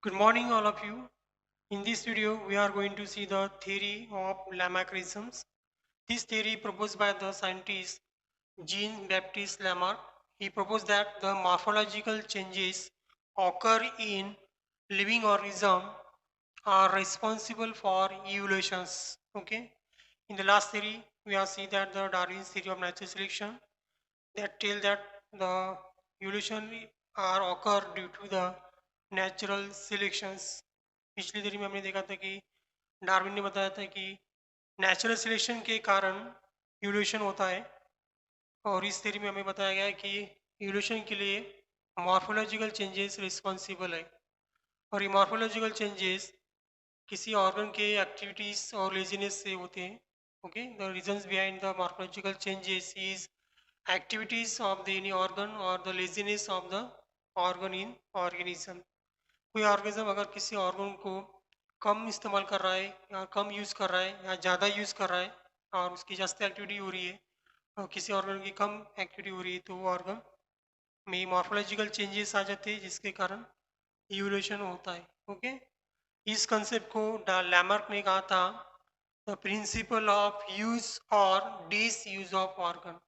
Good morning, all of you. In this video, we are going to see the theory of Lamarckisms. This theory proposed by the scientist Jean-Baptiste Lamarck. He proposed that the morphological changes occur in living organisms are responsible for evolutions. Okay. In the last theory, we have seen that the Darwin's theory of natural selection that tell that the evolution are occur due to the natural selections. पिछली theory में हमने देखा था कि Darwin ने बताया था कि नेचुरल सिलेक्शन के कारण इवोल्यूशन होता है और इस theory में हमें बताया गया है कि इवोल्यूशन के लिए मॉर्फोलॉजिकल चेंजेस रिस्पॉन्सिबल है और ये मॉर्फोलॉजिकल चेंजेस किसी ऑर्गन के एक्टिविटीज और लेजीनेस से होते हैं. Okay, the reasons behind the morphological changes is activities of the any organ or the laziness of the organ in organism. कोई ऑर्गेनिज्म अगर किसी ऑर्गन को कम इस्तेमाल कर रहा है या कम यूज़ कर रहा है या ज़्यादा यूज़ कर रहा है और उसकी ज़्यादा एक्टिविटी हो रही है और किसी ऑर्गन की कम एक्टिविटी हो रही है तो वो ऑर्गन में मॉर्फोलॉजिकल चेंजेस आ जाते हैं जिसके कारण इवोल्यूशन होता है. ओके, इस कंसेप्ट को लैमार्क ने कहा था द प्रिंसिपल ऑफ यूज और डिस यूज ऑफ ऑर्गन.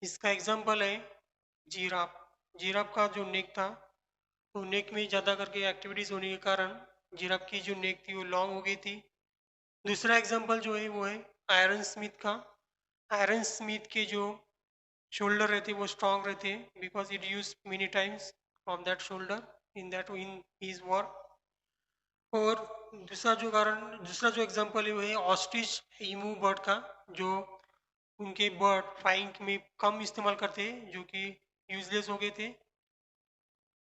इसका एग्जाम्पल है जीराफ. जीराफ का जो नेक था तो नेक में ज़्यादा करके एक्टिविटीज़ होने के कारण जीराफ की जो नेक थी वो लॉन्ग हो गई थी. दूसरा एग्जाम्पल जो है वो है आयरन स्मिथ का. आयरन स्मिथ के जो शोल्डर रहते वो स्ट्रांग रहते because it use many times of that shoulder in his work. और दूसरा जो एग्जाम्पल है वो है ऑस्ट्रिच ईमू बर्ड का जो उनके बर्ड फ्लाइंग में कम इस्तेमाल करते हैं जो कि यूजलेस हो गए थे.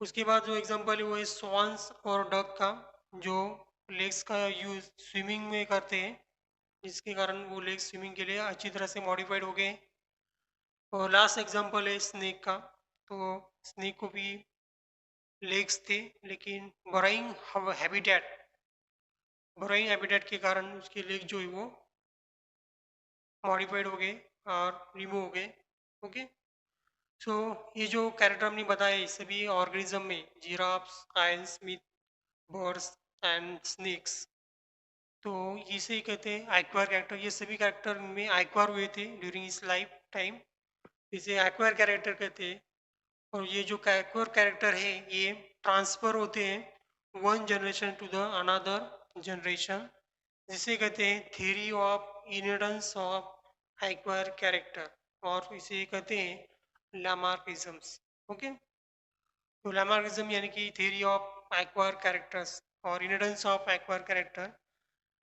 उसके बाद जो एग्जांपल है वो है स्वान्स और डक का जो लेग्स का यूज स्विमिंग में करते हैं जिसके कारण वो लेग्स स्विमिंग के लिए अच्छी तरह से मॉडिफाइड हो गए. और लास्ट एग्जांपल है स्नेक का. तो स्नेक को भी लेग्स थे लेकिन बराइंग हैबिटेट के कारण उसके लेग जो है वो मॉडिफाइड हो गए और रिमूव हो गए. ओके, सो ये जो कैरेक्टर हमने बताया ये सभी ऑर्गेनिज्म में giraffes, iron Smith, birds and snacks, तो इसे ही कहते हैं एक्वायर कैरेक्टर. ये सभी कैरेक्टर में एक्वायर हुए थे ड्यूरिंग इस लाइफ टाइम, इसे एक्वायर कैरेक्टर कहते हैं. और ये जो एक्वायर कैरेक्टर है ये ट्रांसफर होते हैं one generation to the another generation, जिसे कहते हैं theory of inheritance of acquire character और इसे कहते हैं लामार्किज्म्स. ओके, तो लामार्किज्म यानी कि थ्योरी ऑफ एक्वायर कैरेक्टर्स और inheritance of acquire character.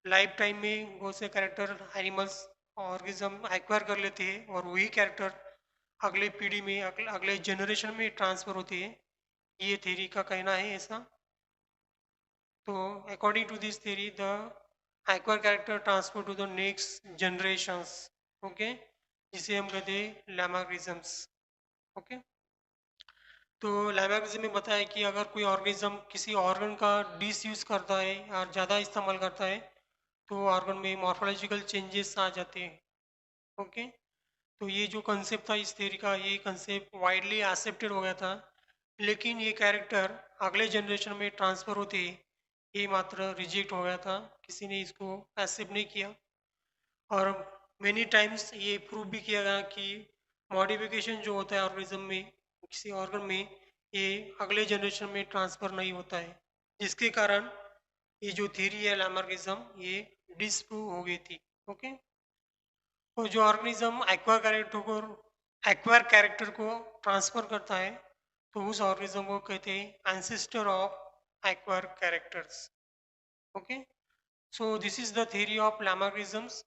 Life time में बहुत से कैरेक्टर एनिमल्स ऑर्गेनिज्म एक्वायर कर लेते हैं और वही कैरेक्टर अगले पीढ़ी में अगले जनरेशन में ट्रांसफर होते हैं. ये थ्योरी का कहना है ऐसा. तो according to this theory the acquire character transfer to the next generations. Okay, जिसे हम कहते हैं लैमार्किज्म्स. ओके, तो लैमार्किज्म में बताया कि अगर कोई ऑर्गेनिज्म किसी ऑर्गन का डिसयूज करता है और ज़्यादा इस्तेमाल करता है तो ऑर्गन में मॉर्फोलॉजिकल चेंजेस आ जाते हैं. ओके, तो ये जो कंसेप्ट था इस थ्योरी का ये कंसेप्ट वाइडली एक्सेप्टेड हो गया था लेकिन ये कैरेक्टर अगले जनरेशन में ट्रांसफ़र होते ये मात्र रिजेक्ट हो गया था, किसी ने इसको एक्सेप्ट नहीं किया. और मेनी टाइम्स ये प्रूव भी किया गया कि मॉडिफिकेशन जो होता है ऑर्गेनिज्म में किसी ऑर्गन में ये अगले जनरेशन में ट्रांसफ़र नहीं होता है जिसके कारण ये जो थ्योरी है लैमार्किज्म ये डिसप्रूव हो गई थी. ओके, तो जो ऑर्गेनिज्म एक्वायर कैरेक्टर को ट्रांसफर करता है तो उस ऑर्गेनिज्म को कहते हैं ancestor of acquire characters. Okay, so this is the theory of Lamarckisms.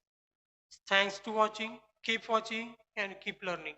Thanks to watching. Keep watching and keep learning.